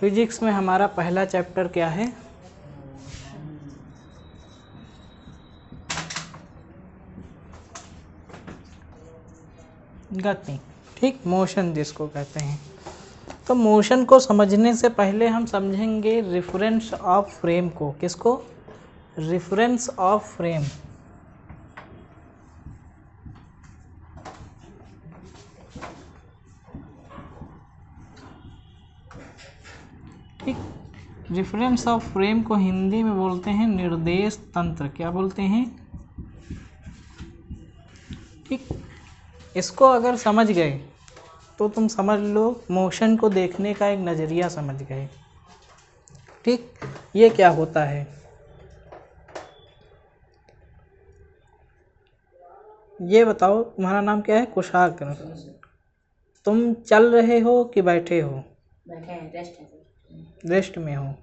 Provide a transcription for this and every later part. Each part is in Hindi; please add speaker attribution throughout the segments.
Speaker 1: फिजिक्स में हमारा पहला चैप्टर क्या है? गति, ठीक, मोशन जिसको कहते हैं। तो मोशन को समझने से पहले हम समझेंगे रेफरेंस ऑफ फ्रेम को। किसको? Reference of frame. ठीक, रेफरेंस ऑफ फ्रेम को हिंदी में बोलते हैं निर्देश तंत्र। क्या बोलते हैं? ठीक, इसको अगर समझ गए तो तुम समझ लो मोशन को देखने का एक नज़रिया समझ गए। ठीक, ये क्या होता है? ये बताओ, तुम्हारा नाम क्या है? कुशाग्र। तुम चल रहे हो कि बैठे हो?
Speaker 2: बैठे हैं, रेस्ट है।
Speaker 1: रेस्ट में हो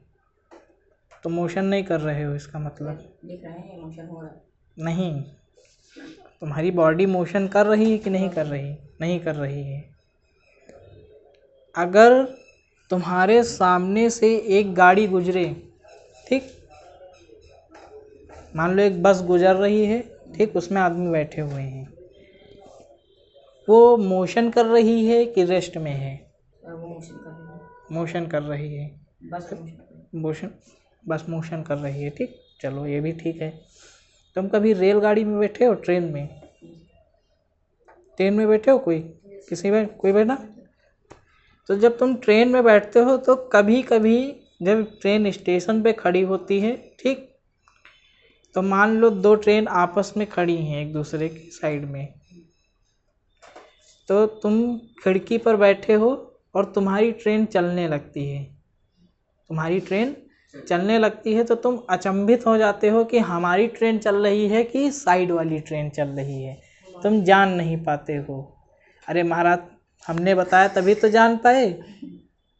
Speaker 1: तो मोशन नहीं कर रहे हो, इसका मतलब
Speaker 2: दिख रहे हैं मोशन हो रहा है।
Speaker 1: नहीं, तुम्हारी बॉडी मोशन कर रही है कि नहीं कर रही? नहीं कर रही है। अगर तुम्हारे सामने से एक गाड़ी गुजरे, ठीक, मान लो एक बस गुजर रही है, ठीक, उसमें आदमी बैठे हुए हैं, वो मोशन कर रही है कि रेस्ट में है?
Speaker 2: और वो मोशन कर रही है।
Speaker 1: मोशन कर रही है।
Speaker 2: बस मोशन कर रही
Speaker 1: मोशन, बस मोशन कर रही है। ठीक, चलो ये भी ठीक है। तुम कभी रेलगाड़ी में बैठे हो? ट्रेन में? ट्रेन में बैठे हो? कोई किसी में कोई बैठा? तो जब तुम ट्रेन में बैठते हो तो कभी कभी जब ट्रेन स्टेशन पे खड़ी होती है, ठीक, तो मान लो दो ट्रेन आपस में खड़ी हैं एक दूसरे की साइड में, तो तुम खिड़की पर बैठे हो और तुम्हारी ट्रेन चलने लगती है। तुम्हारी ट्रेन चलने लगती है तो तुम अचंभित हो जाते हो कि हमारी ट्रेन चल रही है कि साइड वाली ट्रेन चल रही है। तुम जान नहीं पाते हो। अरे महाराज, हमने बताया तभी तो जान पाए।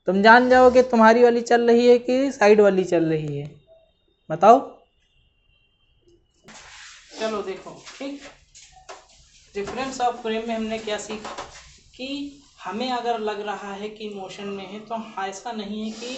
Speaker 1: तुम जान जाओगे तुम्हारी वाली चल रही है कि साइड वाली चल रही है? बताओ। चलो देखो, ठीक, रेफरेंस ऑफ फ्रेम में हमने क्या सीखा कि हमें अगर लग रहा है कि मोशन में है तो ऐसा नहीं है कि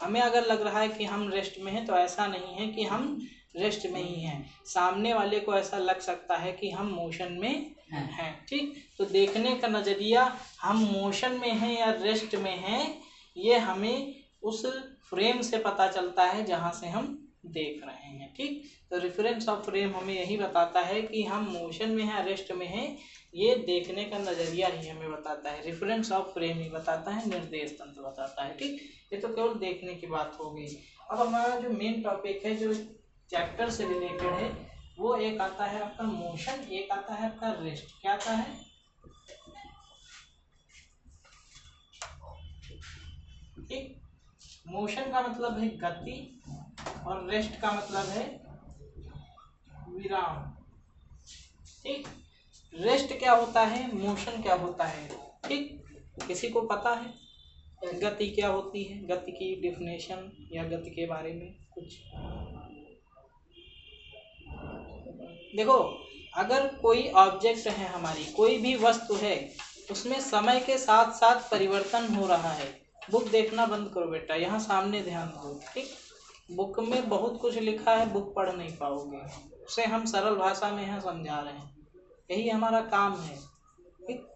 Speaker 1: हमें अगर लग रहा है कि हम रेस्ट में हैं तो ऐसा नहीं है कि हम रेस्ट में ही हैं। सामने वाले को ऐसा लग सकता है कि हम मोशन में हैं। ठीक, तो देखने का नज़रिया, हम मोशन में हैं या रेस्ट में हैं, ये हमें उस फ्रेम से पता चलता है जहाँ से हम देख रहे हैं। ठीक, तो रेफरेंस ऑफ फ्रेम हमें यही बताता है कि हम मोशन में हैं, रेस्ट में हैं, ये देखने का नज़रिया ही हमें बताता है। रेफरेंस ऑफ फ्रेम ही बताता है, निर्देश तंत्र बताता है। ठीक, ये तो केवल देखने की बात हो गई। अब हमारा जो मेन टॉपिक है, जो चैप्टर से रिलेटेड है, वो एक आता है आपका मोशन, एक आता है आपका रेस्ट। क्या आता है? ठीक, मोशन का मतलब है गति और रेस्ट का मतलब है विराम। ठीक, रेस्ट क्या होता है, मोशन क्या होता है? ठीक, किसी को पता है गति क्या होती है? गति की डेफिनेशन या गति के बारे में कुछ? देखो, अगर कोई ऑब्जेक्ट है, हमारी कोई भी वस्तु है, उसमें समय के साथ साथ परिवर्तन हो रहा है। बुक देखना बंद करो बेटा, यहाँ सामने ध्यान दो। ठीक, बुक में बहुत कुछ लिखा है, बुक पढ़ नहीं पाओगे, उसे हम सरल भाषा में यहाँ समझा रहे हैं, यही हमारा काम है। ठीक,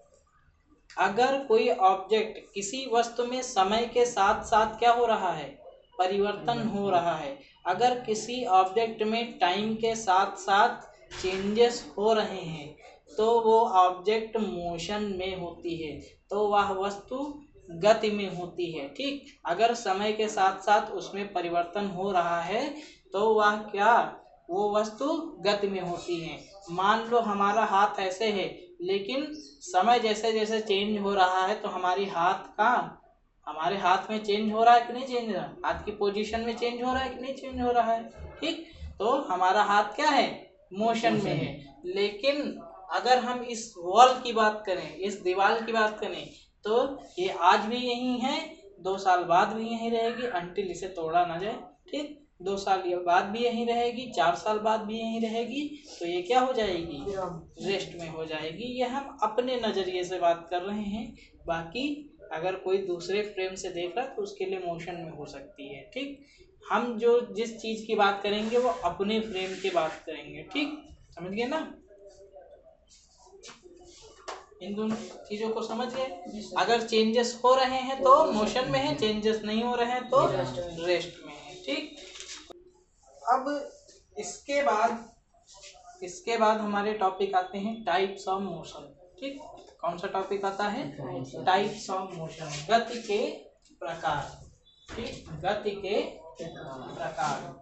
Speaker 1: अगर कोई ऑब्जेक्ट, किसी वस्तु में समय के साथ साथ क्या हो रहा है? परिवर्तन हो रहा है। अगर किसी ऑब्जेक्ट में टाइम के साथ साथ चेंजेस हो रहे हैं तो वो ऑब्जेक्ट मोशन में होती है, तो वह वस्तु गति में होती है। ठीक, अगर समय के साथ साथ उसमें परिवर्तन हो रहा है तो वह क्या, वो वस्तु गति में होती है। मान लो हमारा हाथ ऐसे है, लेकिन समय जैसे जैसे चेंज हो रहा है तो हमारे हाथ में चेंज हो रहा है कि नहीं चेंज हो रहा है? हाथ की पोजीशन में चेंज हो रहा है कि नहीं चेंज हो रहा है? ठीक, तो हमारा हाथ क्या है? मोशन में है। लेकिन अगर हम इस वॉल की बात करें, इस दीवार की बात करें, तो ये आज भी यही है, 2 साल बाद भी यहीं रहेगी, अंटिल इसे तोड़ा ना जाए। ठीक, 2 साल बाद भी यहीं रहेगी, 4 साल बाद भी यहीं रहेगी, तो ये क्या हो जाएगी? रेस्ट में हो जाएगी। ये हम अपने नज़रिए से बात कर रहे हैं, बाकी अगर कोई दूसरे फ्रेम से देख रहा है तो उसके लिए मोशन में हो सकती है। ठीक, हम जो जिस चीज की बात करेंगे वो अपने फ्रेम की बात करेंगे। ठीक, समझ गए ना? इन दोनों चीजों को समझ गए। अगर चेंजेस हो रहे हैं तो मोशन में है, चेंजेस नहीं हो रहे हैं तो रेस्ट में है। ठीक, अब इसके बाद हमारे टॉपिक आते हैं टाइप्स ऑफ मोशन। ठीक, कौन सा टॉपिक आता है? टाइप्स ऑफ मोशन, गति के प्रकार। ठीक, गति के प्रकार।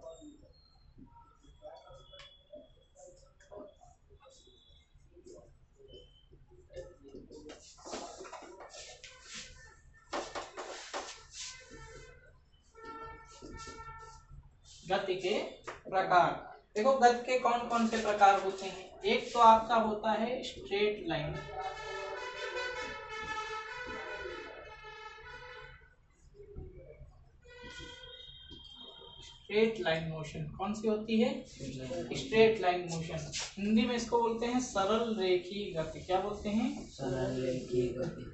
Speaker 1: गति के प्रकार, देखो गति के कौन कौन से प्रकार होते हैं। एक तो आपका होता है straight line. Straight line motion कौन सी होती है? Straight line motion. हिंदी में इसको बोलते हैं सरल रेखीय गति। क्या बोलते हैं?
Speaker 2: सरल रेखीय गति।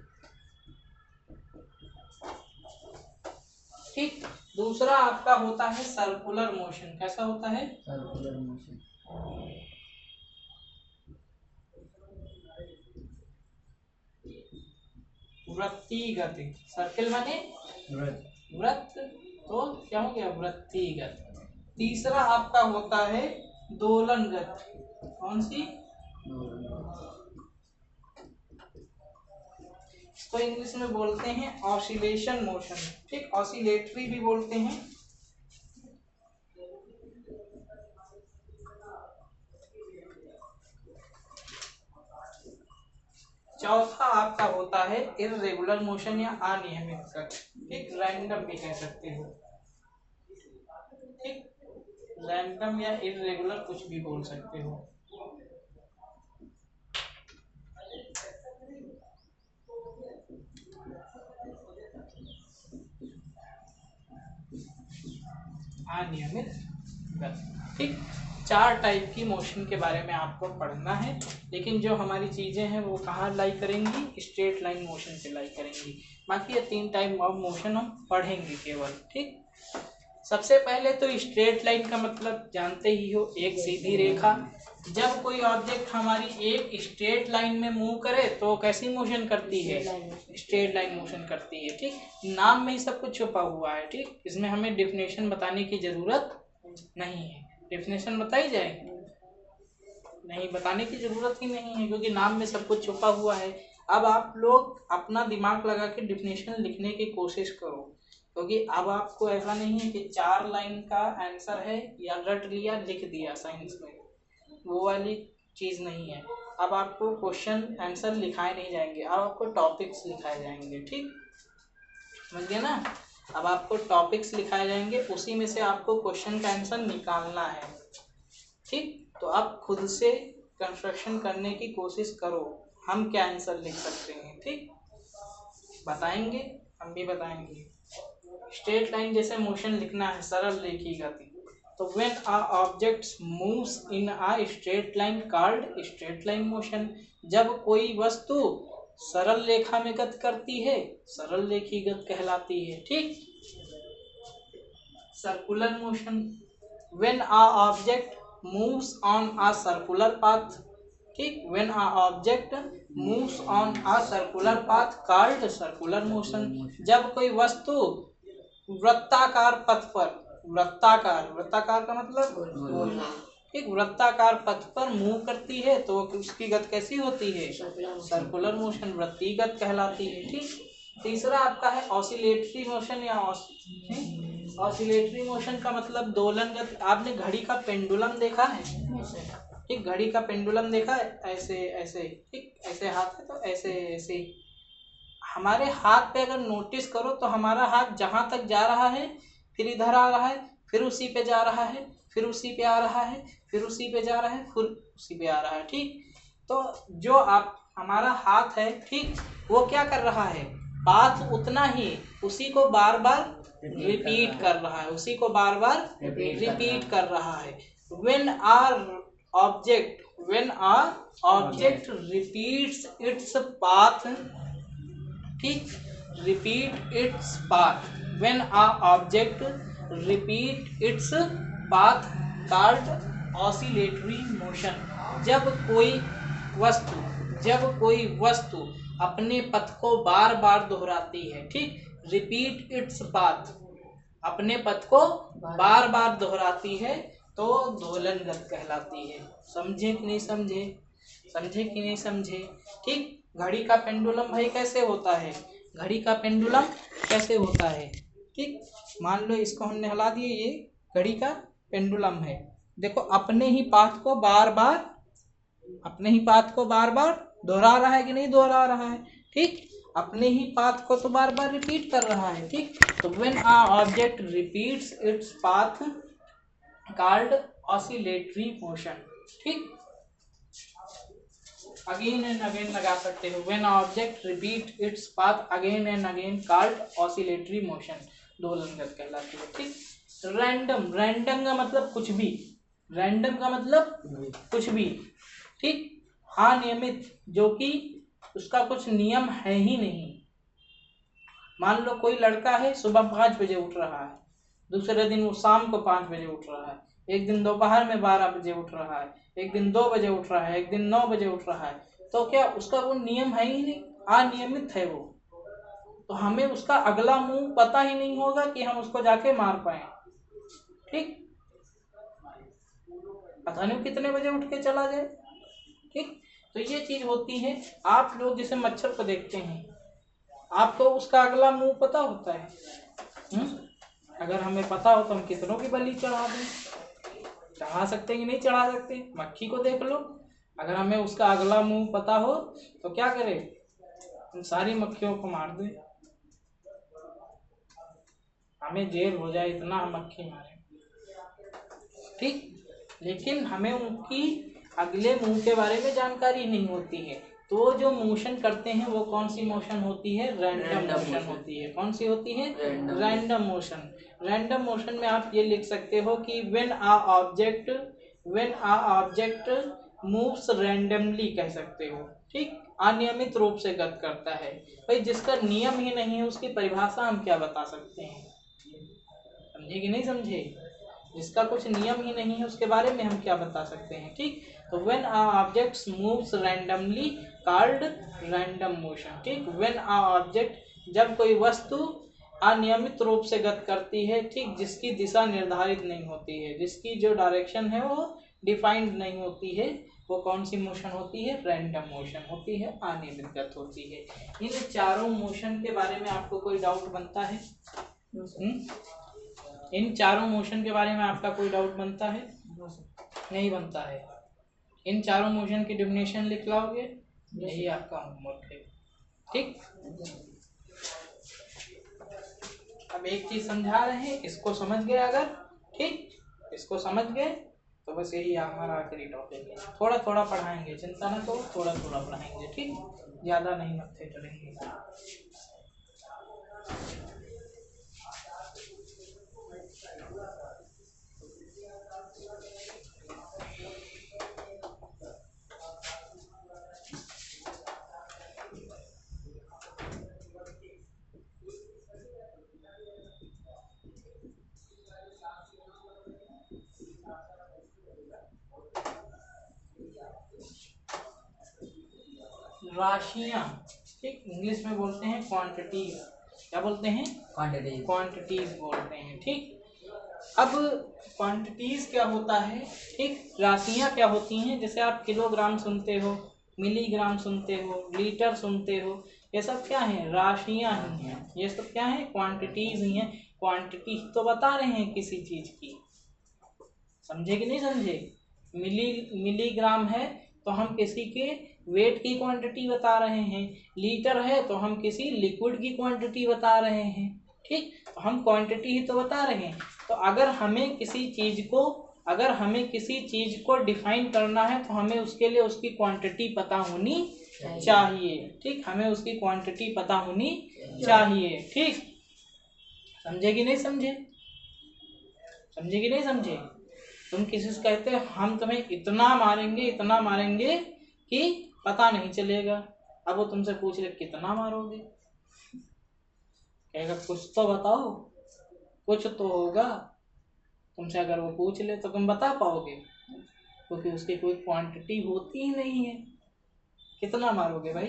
Speaker 1: ठीक, दूसरा आपका होता है सर्कुलर मोशन। कैसा होता है?
Speaker 2: Circular motion.
Speaker 1: वृत्तीय गति। सर्किल माने वृत्त, तो क्या हो गया? वृत्तीय गति। तीसरा आपका होता है दोलन गति। कौन सी? इसको इंग्लिश में बोलते हैं ऑसिलेशन मोशन। ठीक, ऑसिलेटरी भी बोलते हैं। चौथा आपका होता है इर्रेगुलर मोशन या अनियमित गति। ठीक, रैंडम भी कह सकते हो। ठीक, रैंडम या इर्रेगुलर कुछ भी बोल सकते हो। अनियमित गति। ठीक, 4 टाइप की मोशन के बारे में आपको पढ़ना है, लेकिन जो हमारी चीजें हैं वो कहाँ लाई करेंगी? स्ट्रेट लाइन मोशन पे लाई करेंगी। बाकी ये 3 टाइप ऑफ मोशन हम पढ़ेंगे केवल। ठीक, सबसे पहले तो स्ट्रेट लाइन का मतलब जानते ही हो, एक सीधी रेखा। जब कोई ऑब्जेक्ट हमारी एक स्ट्रेट लाइन में मूव करे तो कैसी मोशन करती है? स्ट्रेट लाइन मोशन करती है। ठीक, नाम में ही सब कुछ छुपा हुआ है। ठीक, इसमें हमें डेफिनेशन बताने की जरूरत नहीं है। डेफिनेशन बताई जाए? नहीं, बताने की जरूरत ही नहीं है, क्योंकि नाम में सब कुछ छुपा हुआ है। अब आप लोग अपना दिमाग लगा के डेफिनेशन लिखने की कोशिश करो, क्योंकि अब आपको ऐसा नहीं है कि 4 लाइन का आंसर है या रट लिया लिख दिया साइंस में, वो वाली चीज नहीं है। अब आपको क्वेश्चन आंसर लिखाए नहीं जाएंगे, अब आपको टॉपिक्स लिखाए जाएंगे। ठीक, समझ गए ना? अब आपको टॉपिक्स लिखाए जाएंगे, उसी में से आपको क्वेश्चन का आंसर निकालना है। ठीक, तो आप खुद से कंस्ट्रक्शन करने की कोशिश करो, हम क्या आंसर लिख सकते हैं। ठीक, बताएंगे, हम भी बताएंगे। स्ट्रेट लाइन जैसे मोशन लिखना है, सरल रेखीय गति। तो when a object moves in a straight line called straight line motion. जब कोई वस्तु सरल रेखा में गति करती है, सरल रेखीय गति कहलाती है। ठीक, circular motion, when a object moves on a circular path. ठीक, when a object moves on a circular path called circular motion. जब कोई वस्तु वृत्ताकार पथ पर, वृत्ताकार का मतलब एक वृत्ताकार पथ पर मूव करती है तो उसकी गति कैसी होती है? सर्कुलर मोशन, वृत्तीय गति कहलाती है। ठीक, तीसरा आपका है ऑसिलेटरी मोशन या ऑसिलेटरी मोशन का मतलब दोलन गति। आपने घड़ी का पेंडुलम देखा है? ठीक, घड़ी का पेंडुलम देखा है? ऐसे ऐसे, ठीक, ऐसे हाथ है तो ऐसे ऐसे। हमारे हाथ पे अगर नोटिस करो तो हमारा हाथ जहां तक जा रहा है, फिर इधर आ रहा है, फिर उसी पे जा रहा है, फिर उसी पे आ रहा है, फिर उसी पे जा रहा है, फिर उसी पे आ रहा है। ठीक, तो जो आप हमारा हाथ है, ठीक, वो क्या कर रहा है? पाथ उतना ही, उसी को बार बार रिपीट कर रहा है, उसी को बार बार रिपीट कर रहा है। when a object repeats its path, ठीक, repeat its path. When a object repeat its path called oscillatory motion. जब कोई वस्तु अपने पथ को बार बार दोहराती है, ठीक, रिपीट इट्स पाथ, अपने पथ को बार बार दोहराती है तो दोलनगत कहलाती है। समझे कि नहीं समझे? समझे कि नहीं समझे? ठीक। घड़ी का पेंडुलम भाई कैसे होता है? घड़ी का पेंडुलम कैसे होता है? ठीक, मान लो इसको हमने हिला दिए, ये घड़ी का पेंडुलम है। देखो अपने ही पाथ को बार बार दोहरा रहा है कि नहीं दोहरा रहा है? ठीक, अपने ही पाथ को तो बार बार रिपीट कर रहा है। ठीक, तो when a object repeats its path called oscillatory motion. ठीक, अगेन एंड अगेन लगा सकते हो। When object repeat its path again and again called oscillatory motion, दोलनगत कहलाती है। ठीक, रैंडम का मतलब कुछ भी, रैंडम का मतलब कुछ भी। ठीक, अनियमित, जो कि उसका कुछ नियम है ही नहीं। मान लो कोई लड़का है, सुबह 5 बजे उठ रहा है, दूसरे दिन वो शाम को 5 बजे उठ रहा है, एक दिन दोपहर में 12 बजे उठ रहा है, एक दिन 2 बजे उठ रहा है, एक दिन 9 बजे उठ रहा है, तो क्या उसका कोई नियम है ही नहीं? अनियमित है वो, तो हमें उसका अगला मूव पता ही नहीं होगा कि हम उसको जाके मार पाए। ठीक, पता नहीं कितने बजे उठ के चला जाए। ठीक, तो ये चीज होती है। आप लोग जैसे मच्छर को देखते हैं, आपको उसका अगला मूव पता होता है। अगर हमें पता हो तो हम कितनों की बलि चढ़ा दें, चढ़ा सकते कि नहीं चढ़ा सकते? मक्खी को देख लो, अगर हमें उसका अगला मूव पता हो तो क्या करें? हम सारी मक्खियों को मार दें, हमें जेल हो जाए इतना हम मक्खी मारें। ठीक, लेकिन हमें उनकी अगले मूव के बारे में जानकारी नहीं होती है, तो जो मोशन करते हैं वो कौन सी मोशन होती है? रैंडम मोशन होती है। कौन सी होती है? Random motion. रैंडम मोशन में आप ये लिख सकते हो कि when a object moves randomly कह सकते हो। ठीक, अनियमित रूप से गति करता है। भाई जिसका नियम ही नहीं है उसकी परिभाषा हम क्या बता सकते हैं? समझे कि नहीं समझे? जिसका कुछ नियम ही नहीं है उसके बारे में हम क्या बता सकते हैं? ठीक, तो when a object moves randomly called random motion. ठीक, व्हेन अ ऑब्जेक्ट, जब कोई वस्तु अनियमित रूप से गति करती है, ठीक, जिसकी दिशा निर्धारित नहीं होती है, जिसकी जो डायरेक्शन है वो डिफाइंड नहीं होती है, वो कौन सी मोशन होती है? रैंडम मोशन होती है, अनियमित गति होती है। इन चारों मोशन के बारे में आपको कोई डाउट बनता है? इन चारों मोशन के बारे में आपका कोई डाउट बनता है? नहीं बनता है। इन चारों मोशन की डेफिनेशन लिख लाओगे, यही आपका होमवर्क है। ठीक, अब एक चीज समझा रहे हैं, इसको समझ गए अगर, ठीक, इसको समझ गए तो बस यही हमारा आखिरी टॉपिक है। थोड़ा थोड़ा पढ़ाएंगे, चिंता न करो, थोड़ा थोड़ा पढ़ाएंगे। ठीक, ज्यादा नहीं मत्थे चढ़ेंगे। राशियां, ठीक, इंग्लिश में बोलते हैं क्वांटिटीज। क्या बोलते हैं? क्वांटिटीज बोलते हैं। ठीक, अब क्वांटिटीज क्या होता है? ठीक, राशियां क्या होती हैं? जैसे आप किलोग्राम सुनते हो, मिलीग्राम सुनते हो, लीटर सुनते हो, ये सब क्या है? राशियां ही हैं। ये सब क्या है? क्वांटिटीज ही हैं। क्वांटिटी तो बता रहे हैं किसी चीज की, समझे कि नहीं समझे? मिलीग्राम है तो हम किसी के वेट की क्वांटिटी बता रहे हैं, लीटर है तो हम किसी लिक्विड की क्वांटिटी बता रहे हैं। ठीक, तो हम क्वांटिटी ही तो बता रहे हैं। तो अगर हमें किसी चीज को डिफाइन करना है तो हमें उसके लिए उसकी क्वांटिटी पता होनी चाहिए। ठीक, हमें उसकी क्वांटिटी पता होनी चाहिए। ठीक, समझे कि नहीं समझे? समझे कि नहीं समझे? तुम किसी से कहते हैं हम तुम्हें इतना मारेंगे कि पता नहीं चलेगा। अब वो तुमसे पूछ रहे कितना मारोगे, कहेगा कुछ तो बताओ, कुछ तो होगा। तुमसे अगर वो पूछ ले तो तुम बता पाओगे, क्योंकि उसकी कोई क्वांटिटी होती ही नहीं है। कितना मारोगे भाई?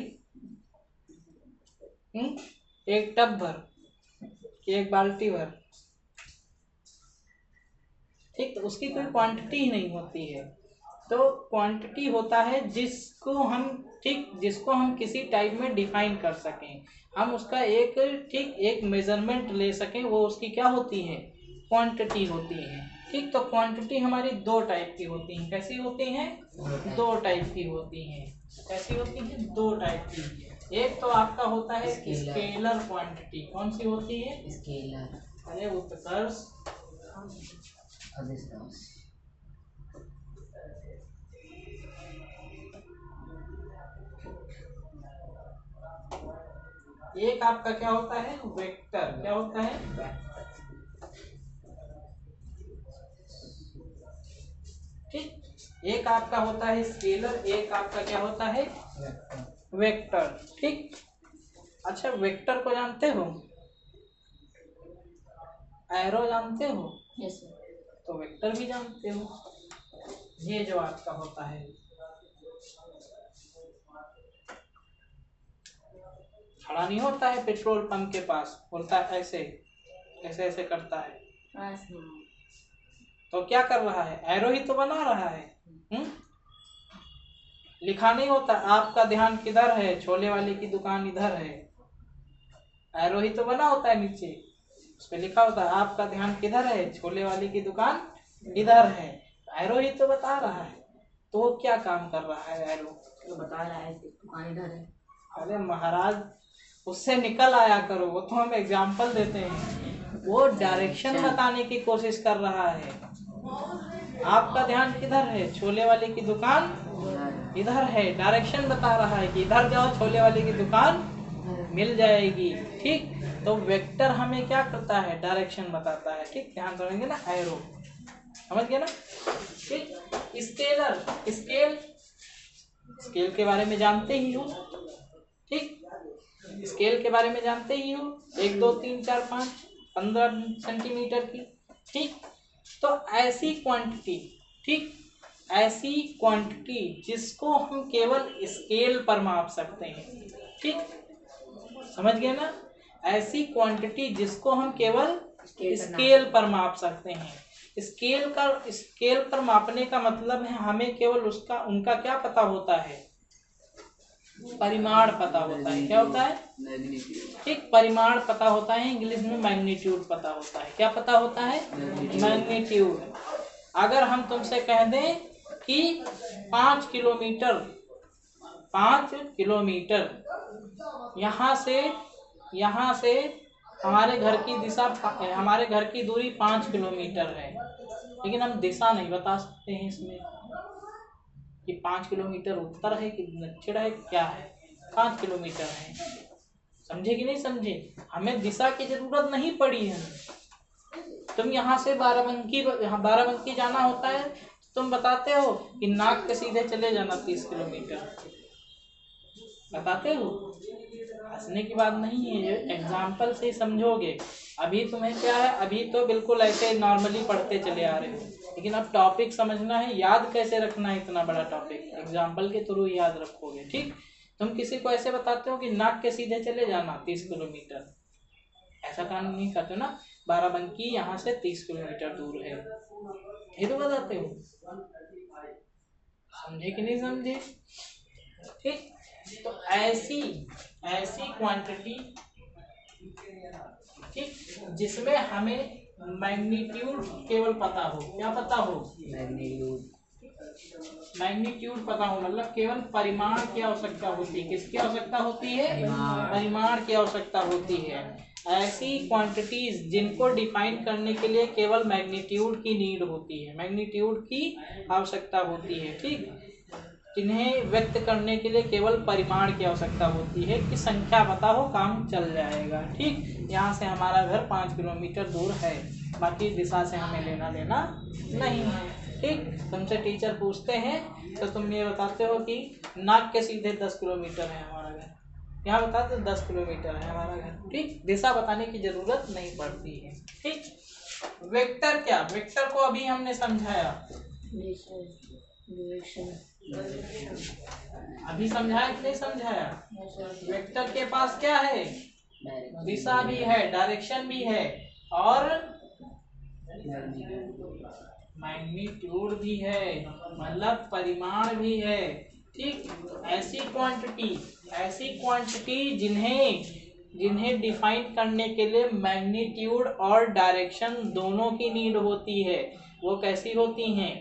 Speaker 1: एक टब भर कि एक बाल्टी भर? ठीक, तो उसकी कोई क्वांटिटी ही नहीं होती है। तो क्वांटिटी होता है जिसको हम किसी टाइप में डिफाइन कर सकें, हम उसका एक मेजरमेंट ले सकें, वो उसकी क्या होती है? क्वांटिटी होती है। ठीक, तो क्वांटिटी हमारी दो टाइप की होती हैं। कैसी होती हैं? दो टाइप की होती हैं। कैसी होती हैं? दो टाइप की। एक तो आपका होता है स्केलर क्वांटिटी। कौन सी होती है?
Speaker 2: स्केलर।
Speaker 1: अरे वो उत्कर्ष, एक आपका क्या होता है? वेक्टर। क्या होता है? ठीक, एक आपका होता है स्केलर, एक आपका क्या होता है? वेक्टर। ठीक, अच्छा वेक्टर को जानते हो? एरो जानते हो?
Speaker 2: यस।
Speaker 1: तो वेक्टर भी जानते हो। ये जो आपका होता है, खड़ा नहीं होता है पेट्रोल पंप के पास, बोलता है ऐसे ऐसे ऐसे करता है, तो क्या कर रहा है? एरो ही तो बना रहा है। लिखा नहीं होता आपका ध्यान किधर है, छोले वाले की दुकान इधर है, एरो ही तो बना होता है नीचे, उस पर लिखा होता है आपका ध्यान किधर है, छोले वाले की दुकान इधर है। एरो ही तो बता रहा है। तो वो क्या काम कर रहा है? एरो
Speaker 2: तो बता रहा है दुकान इधर है।
Speaker 1: अरे महाराज, उससे निकल आया करो, वो तो हम एग्जाम्पल देते हैं, वो डायरेक्शन बताने की कोशिश कर रहा है। आपका ध्यान किधर है, छोले वाले की दुकान इधर है, डायरेक्शन बता रहा है कि इधर जाओ, छोले वाले की दुकान मिल जाएगी। ठीक, तो वेक्टर हमें क्या करता है? डायरेक्शन बताता है। ठीक, ध्यान समझेंगे ना, एरो समझ गए ना। ठीक, स्केलर, स्केल के बारे में जानते ही हो। ठीक, स्केल के बारे में जानते ही हो, 1 2 3 4 5 15 सेंटीमीटर की। ठीक, तो ऐसी क्वांटिटी, ठीक, ऐसी क्वांटिटी जिसको हम केवल स्केल पर माप सकते हैं। ठीक, समझ गए ना, ऐसी क्वांटिटी जिसको हम केवल स्केल पर माप सकते हैं। स्केल पर मापने का मतलब है हमें केवल उनका क्या पता होता है? परिमाण पता होता है। क्या होता है? ठीक, परिमाण पता होता है, इंग्लिश में मैग्नीट्यूड पता होता है। क्या पता होता है? मैग्नीट्यूड। अगर हम तुमसे कह दें कि 5 किलोमीटर यहाँ से हमारे घर की दूरी 5 किलोमीटर है, लेकिन हम दिशा नहीं बता सकते हैं इसमें कि 5 किलोमीटर उत्तर है कि दक्षिण है, क्या है, 5 किलोमीटर है। समझे कि नहीं समझे? हमें दिशा की जरूरत नहीं पड़ी है। तुम यहाँ से बाराबंकी जाना होता है, तुम बताते हो कि नाक के सीधे चले जाना 30 किलोमीटर, बताते हो। हंसने की बात नहीं है, ये एग्जाम्पल से समझोगे। अभी तुम्हें क्या है, अभी तो बिल्कुल ऐसे नॉर्मली पढ़ते चले आ रहे हो, लेकिन अब टॉपिक समझना है, याद कैसे रखना है इतना बड़ा टॉपिक, एग्जाम्पल के थ्रू याद रखोगे। ठीक, तुम किसी को ऐसे बताते हो कि नाक के सीधे चले जाना 30 किलोमीटर, ऐसा काम नहीं करते ना। बाराबंकी यहाँ से 30 किलोमीटर दूर है, ये तो बताते हो। समझे कि नहीं समझे? ठीक, तो ऐसी क्वांटिटी, ठीक, जिसमें हमें मैग्नीट्यूड केवल पता हो। क्या पता हो? मैग्नीट्यूड पता हो, मतलब केवल परिमाण की आवश्यकता होती है। किसकी आवश्यकता होती है? परिमाण की आवश्यकता होती है। ऐसी क्वांटिटीज जिनको डिफाइन करने के लिए केवल मैग्नीट्यूड की नीड होती है, मैग्नीट्यूड की आवश्यकता होती है। ठीक, जिन्हें व्यक्त करने के लिए केवल परिमाण की आवश्यकता होती है कि संख्या पता हो, काम चल जाएगा। ठीक, यहाँ से हमारा घर 5 किलोमीटर दूर है, बाकी दिशा से हमें लेना देना नहीं है। ठीक, तुमसे टीचर पूछते हैं तो तुम ये बताते हो कि नाक के सीधे 10 किलोमीटर है हमारा घर, यहाँ बता दो 10 किलोमीटर है हमारा घर, ठीक। दिशा बताने की जरूरत नहीं पड़ती है, ठीक। वेक्टर क्या, वेक्टर को अभी हमने समझाया, अभी समझाया कि नहीं समझाया। वेक्टर के पास क्या है, दिशा भी है, डायरेक्शन भी है और मैग्नीट्यूड भी है, मतलब परिमाण भी है, ठीक। ऐसी क्वांटिटी जिन्हें डिफाइन करने के लिए मैग्नीट्यूड और डायरेक्शन दोनों की नीड होती है, वो कैसी होती हैं,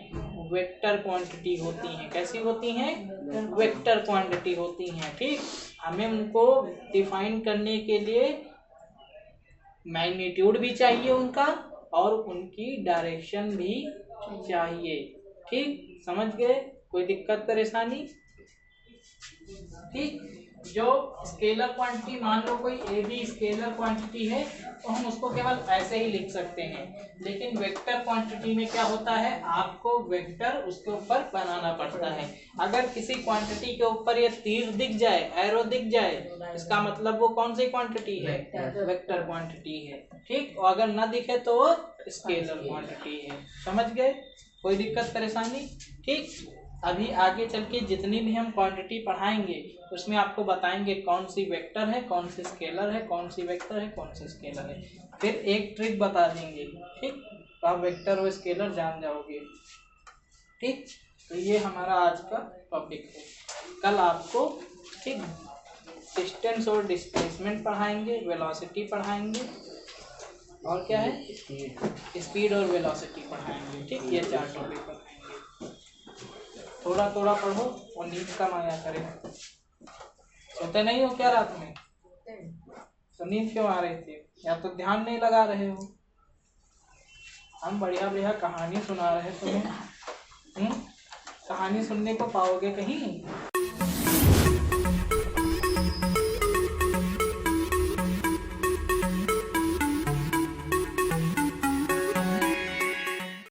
Speaker 1: वेक्टर क्वांटिटी होती हैं। कैसी होती हैं, वेक्टर क्वांटिटी होती हैं, ठीक। हमें उनको डिफाइन करने के लिए मैग्नीट्यूड भी चाहिए उनका और उनकी डायरेक्शन भी चाहिए, ठीक। समझ गए, कोई दिक्कत परेशानी, ठीक। जो स्केलर क्वांटिटी, मान लो कोई ए बी स्केलर क्वांटिटी है तो हम उसको केवल ऐसे ही लिख सकते हैं, लेकिन वेक्टर क्वांटिटी में क्या होता है, आपको वेक्टर उसके ऊपर बनाना पड़ता है। अगर किसी क्वांटिटी के ऊपर ये तीर दिख जाए, एरो दिख जाए, इसका मतलब वो कौन सी क्वांटिटी है, वेक्टर क्वांटिटी है, ठीक। और अगर ना दिखे तो वो स्केलर क्वांटिटी है। समझ गए, कोई दिक्कत परेशानी, ठीक। अभी आगे चल के जितनी भी हम क्वांटिटी पढ़ाएंगे उसमें आपको बताएंगे कौन सी वेक्टर है, कौन सी स्केलर है, कौन सी वेक्टर है, कौन सी स्केलर है। फिर एक ट्रिक बता देंगे, ठीक। तो आप वेक्टर और स्केलर जान जाओगे, ठीक। तो ये हमारा आज का टॉपिक है। कल आपको, ठीक, डिस्टेंस और डिस्प्लेसमेंट पढ़ाएंगे, वेलोसिटी पढ़ाएंगे और क्या है, स्पीड और वेलोसिटी पढ़ाएंगे, ठीक। ये 4 टॉपिक पढ़ाएंगे। थोड़ा थोड़ा पढ़ो और नींद कम आया करें। सोते नहीं हो क्या रात में, तो नींद क्यों आ रही थी, या तो ध्यान नहीं लगा रहे हो। हम बढ़िया बढ़िया कहानी सुना रहे तुम्हें, कहानी सुनने को पाओगे कहीं।